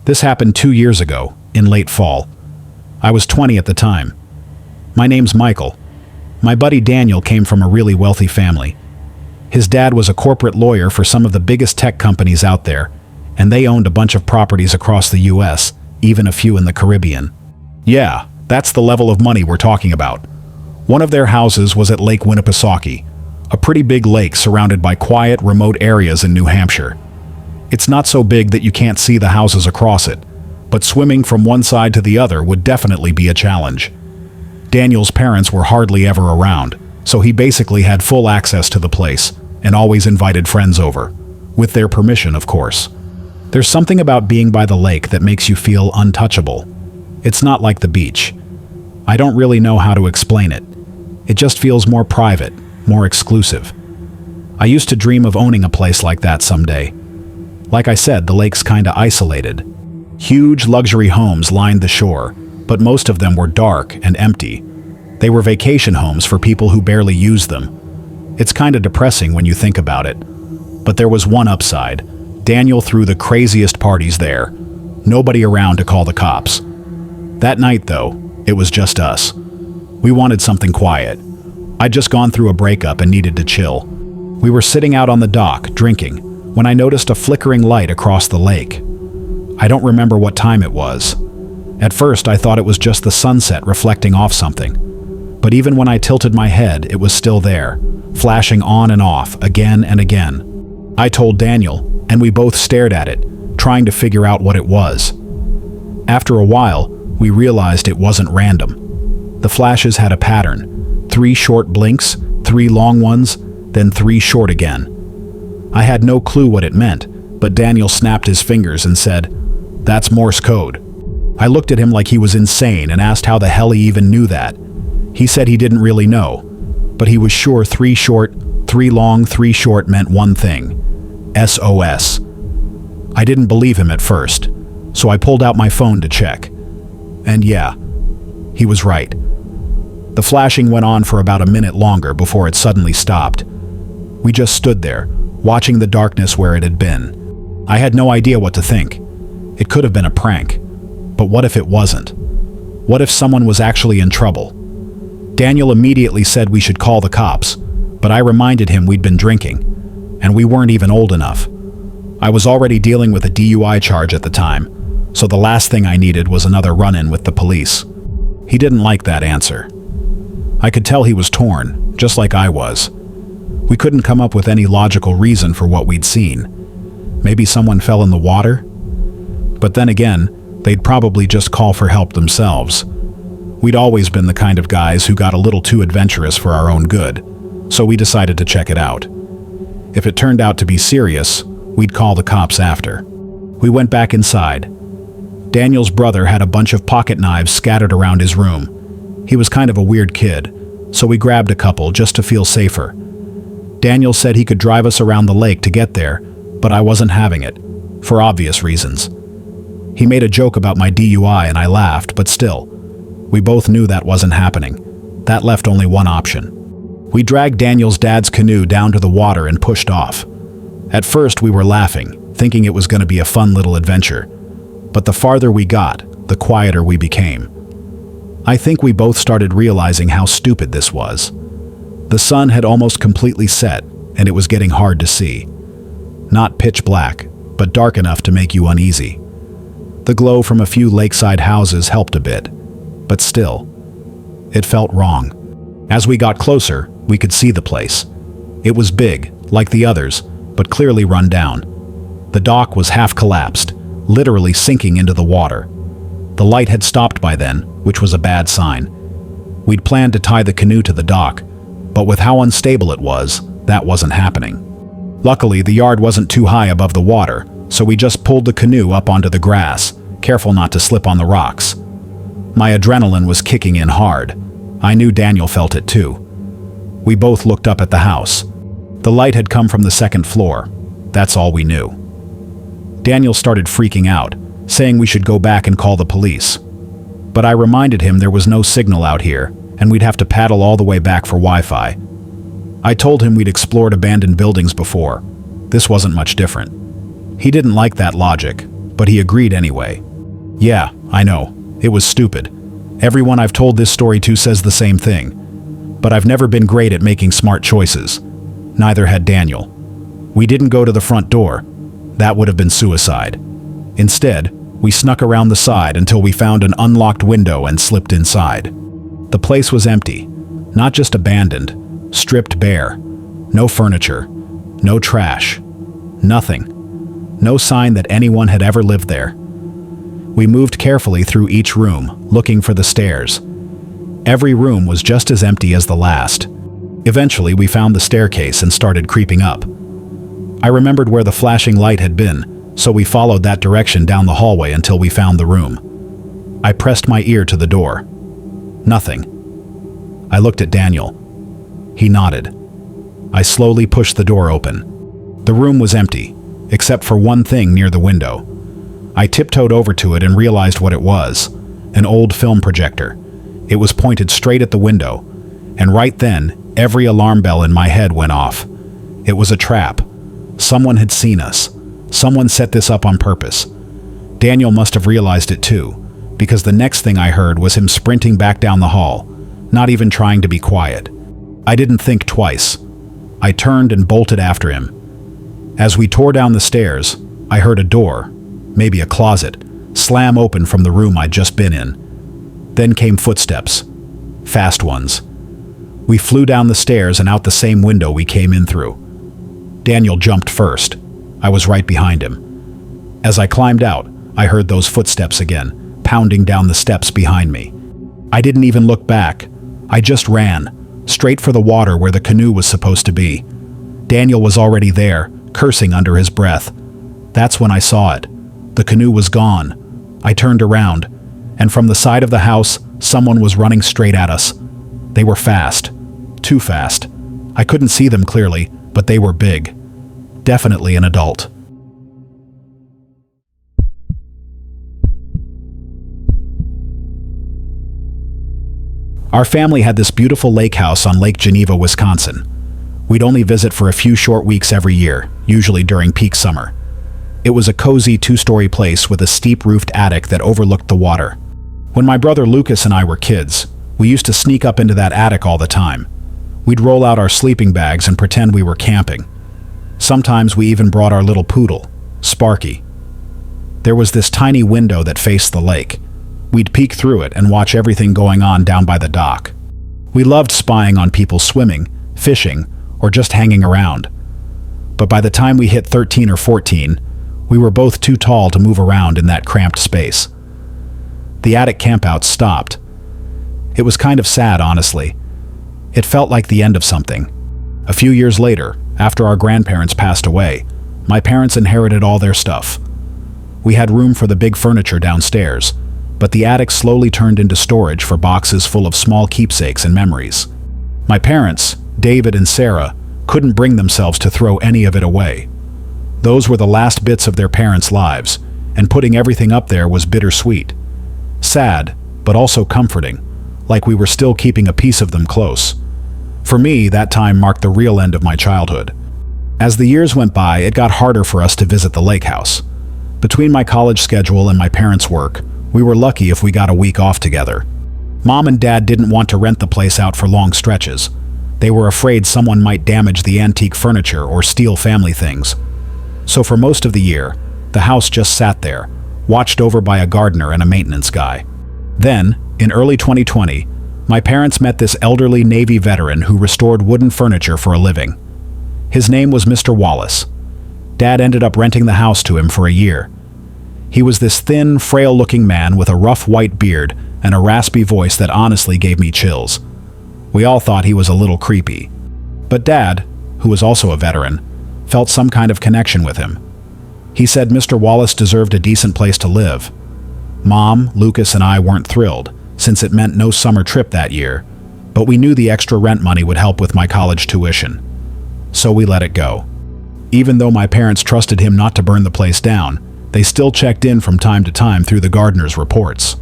This happened 2 years ago, in late fall. I was 20 at the time. My name's Michael. My buddy Daniel came from a really wealthy family. His dad was a corporate lawyer for some of the biggest tech companies out there, and they owned a bunch of properties across the US, even a few in the Caribbean. Yeah, that's the level of money we're talking about. One of their houses was at Lake Winnipesaukee, a pretty big lake surrounded by quiet, remote areas in New Hampshire. It's not so big that you can't see the houses across it, but swimming from one side to the other would definitely be a challenge. Daniel's parents were hardly ever around, so he basically had full access to the place and always invited friends over, with their permission, of course. There's something about being by the lake that makes you feel untouchable. It's not like the beach. I don't really know how to explain it. It just feels more private, more exclusive. I used to dream of owning a place like that someday. Like I said, the lake's kinda isolated. Huge luxury homes lined the shore, but most of them were dark and empty. They were vacation homes for people who barely used them. It's kinda depressing when you think about it. But there was one upside. Daniel threw the craziest parties there. Nobody around to call the cops. That night, though, it was just us. We wanted something quiet. I'd just gone through a breakup and needed to chill. We were sitting out on the dock, drinking, when I noticed a flickering light across the lake. I don't remember what time it was. At first, I thought it was just the sunset reflecting off something. But even when I tilted my head, it was still there, flashing on and off, again and again. I told Daniel, and we both stared at it, trying to figure out what it was. After a while, we realized it wasn't random. The flashes had a pattern. 3 short blinks, 3 long ones, then 3 short again. I had no clue what it meant, but Daniel snapped his fingers and said, "That's Morse code." I looked at him like he was insane and asked how the hell he even knew that. He said he didn't really know, but he was sure 3 short, 3 long, 3 short meant one thing: SOS. I didn't believe him at first, so I pulled out my phone to check. And yeah, he was right. The flashing went on for about a minute longer before it suddenly stopped. We just stood there, watching the darkness where it had been. I had no idea what to think. It could have been a prank. But what if it wasn't? What if someone was actually in trouble? Daniel immediately said we should call the cops, but I reminded him we'd been drinking, and we weren't even old enough. I was already dealing with a DUI charge at the time, so the last thing I needed was another run-in with the police. He didn't like that answer. I could tell he was torn, just like I was. We couldn't come up with any logical reason for what we'd seen. Maybe someone fell in the water? But then again, they'd probably just call for help themselves. We'd always been the kind of guys who got a little too adventurous for our own good, so we decided to check it out. If it turned out to be serious, we'd call the cops after. We went back inside. Daniel's brother had a bunch of pocket knives scattered around his room. He was kind of a weird kid, so we grabbed a couple just to feel safer. Daniel said he could drive us around the lake to get there, but I wasn't having it, for obvious reasons. He made a joke about my DUI and I laughed, but still, we both knew that wasn't happening. That left only one option. We dragged Daniel's dad's canoe down to the water and pushed off. At first we were laughing, thinking it was going to be a fun little adventure. But the farther we got, the quieter we became. I think we both started realizing how stupid this was. The sun had almost completely set, and it was getting hard to see. Not pitch black, but dark enough to make you uneasy. The glow from a few lakeside houses helped a bit, but still, it felt wrong. As we got closer, we could see the place. It was big, like the others, but clearly run down. The dock was half collapsed, literally sinking into the water. The light had stopped by then, which was a bad sign. We'd planned to tie the canoe to the dock, but with how unstable it was, that wasn't happening. Luckily, the yard wasn't too high above the water, so we just pulled the canoe up onto the grass, careful not to slip on the rocks. My adrenaline was kicking in hard. I knew Daniel felt it too. We both looked up at the house. The light had come from the second floor. That's all we knew. Daniel started freaking out, saying we should go back and call the police. But I reminded him there was no signal out here, and we'd have to paddle all the way back for Wi-Fi. I told him we'd explored abandoned buildings before. This wasn't much different. He didn't like that logic, but he agreed anyway. Yeah, I know. It was stupid. Everyone I've told this story to says the same thing. But I've never been great at making smart choices. Neither had Daniel. We didn't go to the front door. That would have been suicide. Instead, we snuck around the side until we found an unlocked window and slipped inside. The place was empty, not just abandoned, stripped bare. No furniture, no trash, nothing. No sign that anyone had ever lived there. We moved carefully through each room, looking for the stairs. Every room was just as empty as the last. Eventually, we found the staircase and started creeping up. I remembered where the flashing light had been, so we followed that direction down the hallway until we found the room. I pressed my ear to the door. Nothing. I looked at Daniel. He nodded. I slowly pushed the door open. The room was empty, except for one thing near the window. I tiptoed over to it and realized what it was: an old film projector. It was pointed straight at the window, and right then, every alarm bell in my head went off. It was a trap. Someone had seen us. Someone set this up on purpose. Daniel must have realized it too, because the next thing I heard was him sprinting back down the hall, not even trying to be quiet. I didn't think twice. I turned and bolted after him. As we tore down the stairs, I heard a door, maybe a closet, slam open from the room I'd just been in. Then came footsteps. Fast ones. We flew down the stairs and out the same window we came in through. Daniel jumped first. I was right behind him. As I climbed out, I heard those footsteps again, pounding down the steps behind me. I didn't even look back. I just ran, straight for the water where the canoe was supposed to be. Daniel was already there, cursing under his breath. That's when I saw it. The canoe was gone. I turned around, and from the side of the house, someone was running straight at us. They were fast. Too fast. I couldn't see them clearly, but they were big. Definitely an adult. Our family had this beautiful lake house on Lake Geneva, Wisconsin. We'd only visit for a few short weeks every year, usually during peak summer. It was a cozy 2-story place with a steep-roofed attic that overlooked the water. When my brother Lucas and I were kids, we used to sneak up into that attic all the time. We'd roll out our sleeping bags and pretend we were camping. Sometimes we even brought our little poodle, Sparky. There was this tiny window that faced the lake. We'd peek through it and watch everything going on down by the dock. We loved spying on people swimming, fishing, or just hanging around. But by the time we hit 13 or 14, we were both too tall to move around in that cramped space. The attic campouts stopped. It was kind of sad, honestly. It felt like the end of something. A few years later, after our grandparents passed away, my parents inherited all their stuff. We had room for the big furniture downstairs, but the attic slowly turned into storage for boxes full of small keepsakes and memories. My parents, David and Sarah, couldn't bring themselves to throw any of it away. Those were the last bits of their parents' lives, and putting everything up there was bittersweet. Sad, but also comforting, like we were still keeping a piece of them close. For me, that time marked the real end of my childhood. As the years went by, it got harder for us to visit the lake house. Between my college schedule and my parents' work, we were lucky if we got a week off together. Mom and Dad didn't want to rent the place out for long stretches. They were afraid someone might damage the antique furniture or steal family things. So for most of the year, the house just sat there, watched over by a gardener and a maintenance guy. Then, in early 2020, my parents met this elderly Navy veteran who restored wooden furniture for a living. His name was Mr. Wallace. Dad ended up renting the house to him for a year. He was this thin, frail-looking man with a rough white beard and a raspy voice that honestly gave me chills. We all thought he was a little creepy. But Dad, who was also a veteran, felt some kind of connection with him. He said Mr. Wallace deserved a decent place to live. Mom, Lucas, and I weren't thrilled, since it meant no summer trip that year, but we knew the extra rent money would help with my college tuition. So we let it go. Even though my parents trusted him not to burn the place down, they still checked in from time to time through the gardener's reports.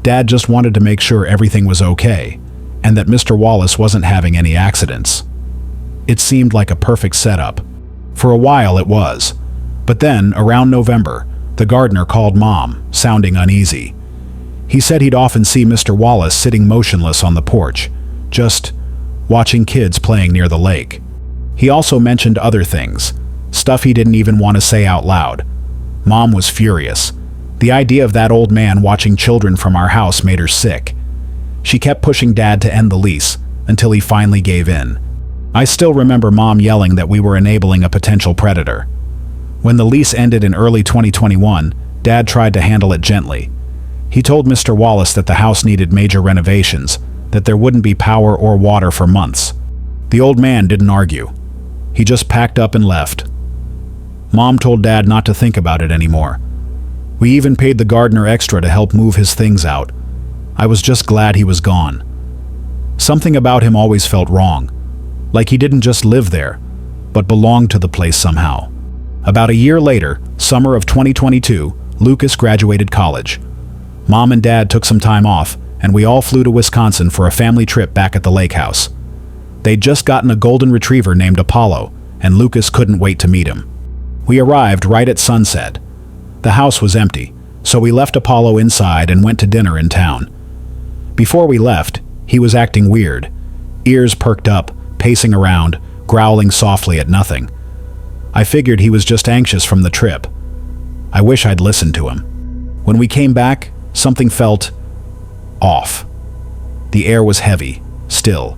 Dad just wanted to make sure everything was okay, and that Mr. Wallace wasn't having any accidents. It seemed like a perfect setup. For a while it was. But then, around November, The gardener called Mom, sounding uneasy. He said he'd often see Mr. Wallace sitting motionless on the porch, just watching kids playing near the lake. He also mentioned other things, stuff he didn't even want to say out loud. Mom was furious. The idea of that old man watching children from our house made her sick. She kept pushing Dad to end the lease until he finally gave in. I still remember Mom yelling that we were enabling a potential predator. When the lease ended in early 2021, Dad tried to handle it gently. He told Mr. Wallace that the house needed major renovations, that there wouldn't be power or water for months. The old man didn't argue. He just packed up and left. Mom told Dad not to think about it anymore. We even paid the gardener extra to help move his things out. I was just glad he was gone. Something about him always felt wrong, like he didn't just live there, but belonged to the place somehow. About a year later, summer of 2022, Lucas graduated college. Mom and Dad took some time off, and we all flew to Wisconsin for a family trip back at the lake house. They'd just gotten a golden retriever named Apollo, and Lucas couldn't wait to meet him. We arrived right at sunset. The house was empty, so we left Apollo inside and went to dinner in town. Before we left, he was acting weird, ears perked up, pacing around, growling softly at nothing. I figured he was just anxious from the trip. I wish I'd listened to him. When we came back, something felt off. The air was heavy, still.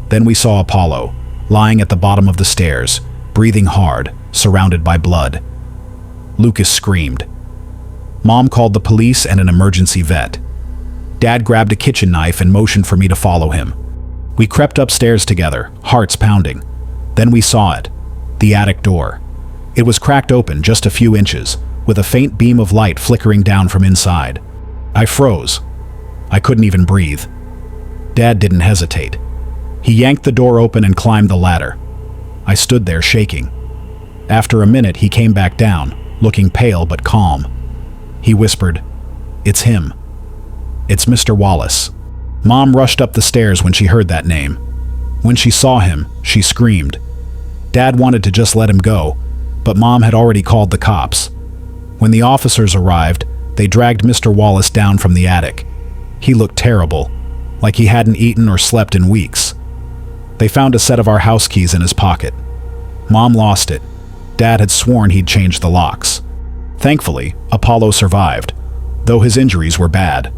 Then we saw Apollo, lying at the bottom of the stairs, breathing hard, surrounded by blood. Lucas screamed. Mom called the police and an emergency vet. Dad grabbed a kitchen knife and motioned for me to follow him. We crept upstairs together, hearts pounding. Then we saw it, the attic door. It was cracked open just a few inches, with a faint beam of light flickering down from inside. I froze. I couldn't even breathe. Dad didn't hesitate. He yanked the door open and climbed the ladder. I stood there shaking. After a minute, he came back down, looking pale but calm. He whispered, "It's him. It's Mr. Wallace." Mom rushed up the stairs when she heard that name. When she saw him, she screamed. Dad wanted to just let him go, but Mom had already called the cops. When the officers arrived, they dragged Mr. Wallace down from the attic. He looked terrible, like he hadn't eaten or slept in weeks. They found a set of our house keys in his pocket. Mom lost it. Dad had sworn he'd changed the locks. Thankfully, Apollo survived, though his injuries were bad.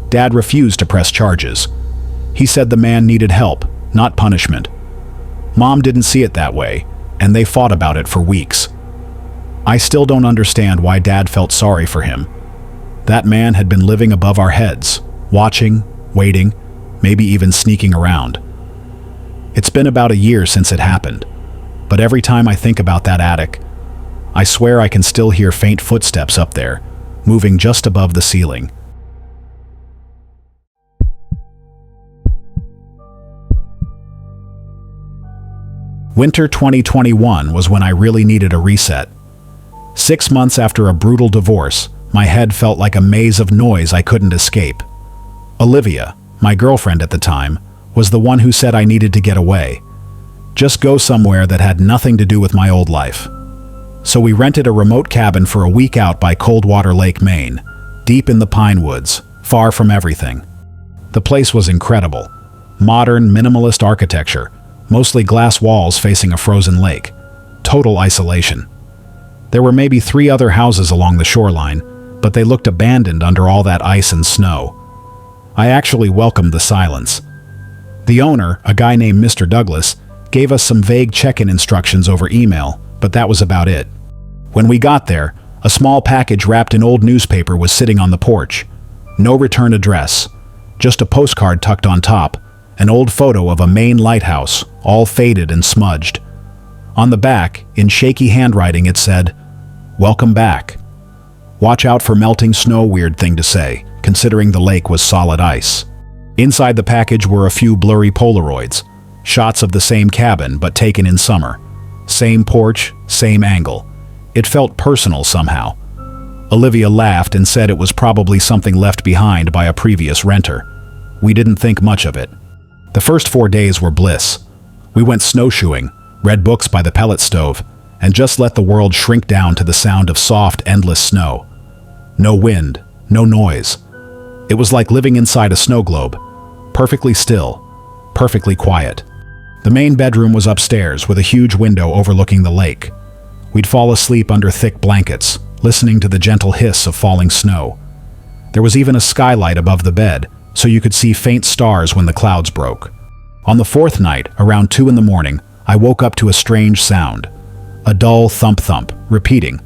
Dad refused to press charges. He said the man needed help, not punishment. Mom didn't see it that way, and they fought about it for weeks. I still don't understand why Dad felt sorry for him. That man had been living above our heads, watching, waiting, maybe even sneaking around. It's been about a year since it happened, but every time I think about that attic, I swear I can still hear faint footsteps up there, moving just above the ceiling. Winter 2021 was when I really needed a reset. 6 months after a brutal divorce, my head felt like a maze of noise I couldn't escape. Olivia, my girlfriend at the time, was the one who said I needed to get away. Just go somewhere that had nothing to do with my old life. So we rented a remote cabin for a week out by Coldwater Lake, Maine, deep in the pine woods, far from everything. The place was incredible. Modern, minimalist architecture, mostly glass walls facing a frozen lake. Total isolation. There were maybe 3 other houses along the shoreline, but they looked abandoned under all that ice and snow. I actually welcomed the silence. The owner, a guy named Mr. Douglas, gave us some vague check-in instructions over email, but that was about it. When we got there, a small package wrapped in old newspaper was sitting on the porch. No return address, just a postcard tucked on top, an old photo of a Maine lighthouse, all faded and smudged. On the back, in shaky handwriting, it said, "Welcome back. Watch out for melting snow." Weird thing to say, considering the lake was solid ice. Inside the package were a few blurry Polaroids, shots of the same cabin but taken in summer. Same porch, same angle. It felt personal somehow. Olivia laughed and said it was probably something left behind by a previous renter. We didn't think much of it. The first 4 days were bliss. We went snowshoeing, read books by the pellet stove, and just let the world shrink down to the sound of soft, endless snow. No wind, no noise. It was like living inside a snow globe, perfectly still, perfectly quiet. The main bedroom was upstairs with a huge window overlooking the lake. We'd fall asleep under thick blankets, listening to the gentle hiss of falling snow. There was even a skylight above the bed, so you could see faint stars when the clouds broke. On the fourth night, around 2 a.m, I woke up to a strange sound. A dull thump-thump, repeating,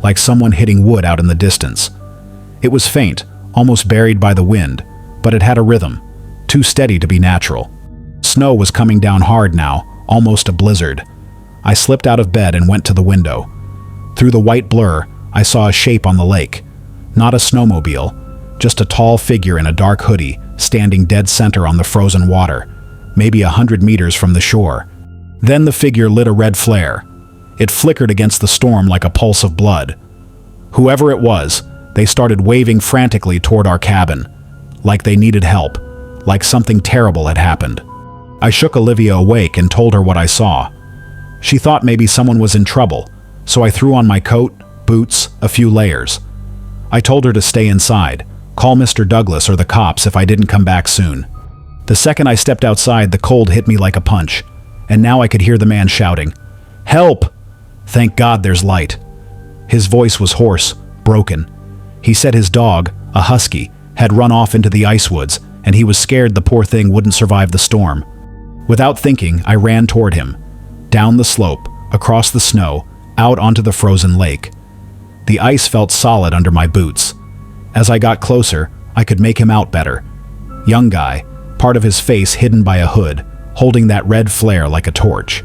like someone hitting wood out in the distance. It was faint, almost buried by the wind, but it had a rhythm, too steady to be natural. Snow was coming down hard now, almost a blizzard. I slipped out of bed and went to the window. Through the white blur, I saw a shape on the lake. Not a snowmobile, just a tall figure in a dark hoodie, standing dead center on the frozen water, maybe 100 meters from the shore. Then the figure lit a red flare. It flickered against the storm like a pulse of blood. Whoever it was, they started waving frantically toward our cabin, like they needed help, like something terrible had happened. I shook Olivia awake and told her what I saw. She thought maybe someone was in trouble, so I threw on my coat, boots, a few layers. I told her to stay inside, call Mr. Douglas or the cops if I didn't come back soon. The second I stepped outside, the cold hit me like a punch, and now I could hear the man shouting, "Help!" Thank God there's light. His voice was hoarse, broken. He said his dog, a husky, had run off into the ice woods, and he was scared the poor thing wouldn't survive the storm. Without thinking, I ran toward him, down the slope, across the snow, out onto the frozen lake. The ice felt solid under my boots. As I got closer, I could make him out better. Young guy, part of his face hidden by a hood, holding that red flare like a torch.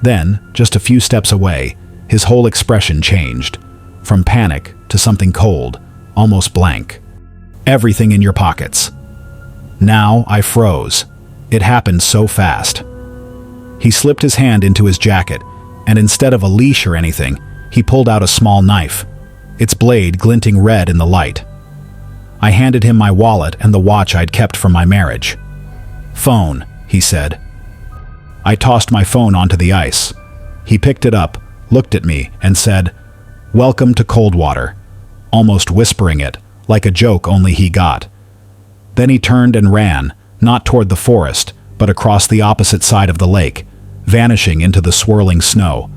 Then, just a few steps away, his whole expression changed, from panic to something cold, almost blank. Everything in your pockets. Now I froze. It happened so fast. He slipped his hand into his jacket, and instead of a leash or anything, he pulled out a small knife, its blade glinting red in the light. I handed him my wallet and the watch I'd kept from my marriage. "Phone," he said. I tossed my phone onto the ice. He picked it up, looked at me, and said, "Welcome to Coldwater," almost whispering it, like a joke only he got. Then he turned and ran, not toward the forest, but across the opposite side of the lake, vanishing into the swirling snow.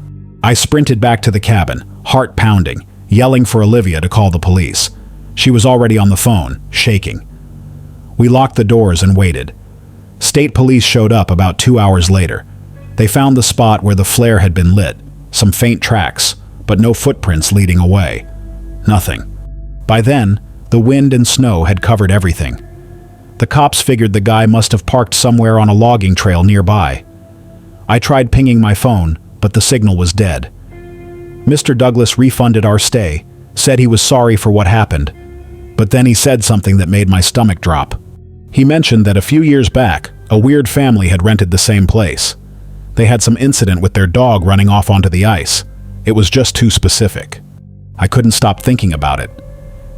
I sprinted back to the cabin, heart pounding, yelling for Olivia to call the police. She was already on the phone, shaking. We locked the doors and waited. State police showed up about 2 hours later. They found the spot where the flare had been lit, some faint tracks, but no footprints leading away. Nothing. By then, the wind and snow had covered everything. The cops figured the guy must have parked somewhere on a logging trail nearby. I tried pinging my phone, but the signal was dead. Mr. Douglas refunded our stay, said he was sorry for what happened, but then he said something that made my stomach drop. He mentioned that a few years back, a weird family had rented the same place. They had some incident with their dog running off onto the ice. It was just too specific. I couldn't stop thinking about it.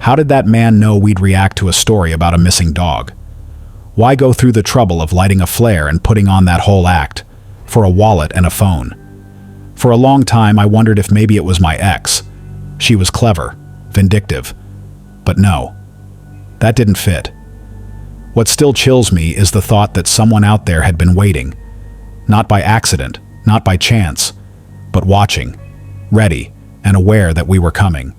How did that man know we'd react to a story about a missing dog? Why go through the trouble of lighting a flare and putting on that whole act, for a wallet and a phone? For a long time, I wondered if maybe it was my ex. She was clever, vindictive. But no, that didn't fit. What still chills me is the thought that someone out there had been waiting. Not by accident, not by chance, but watching, ready, and aware that we were coming.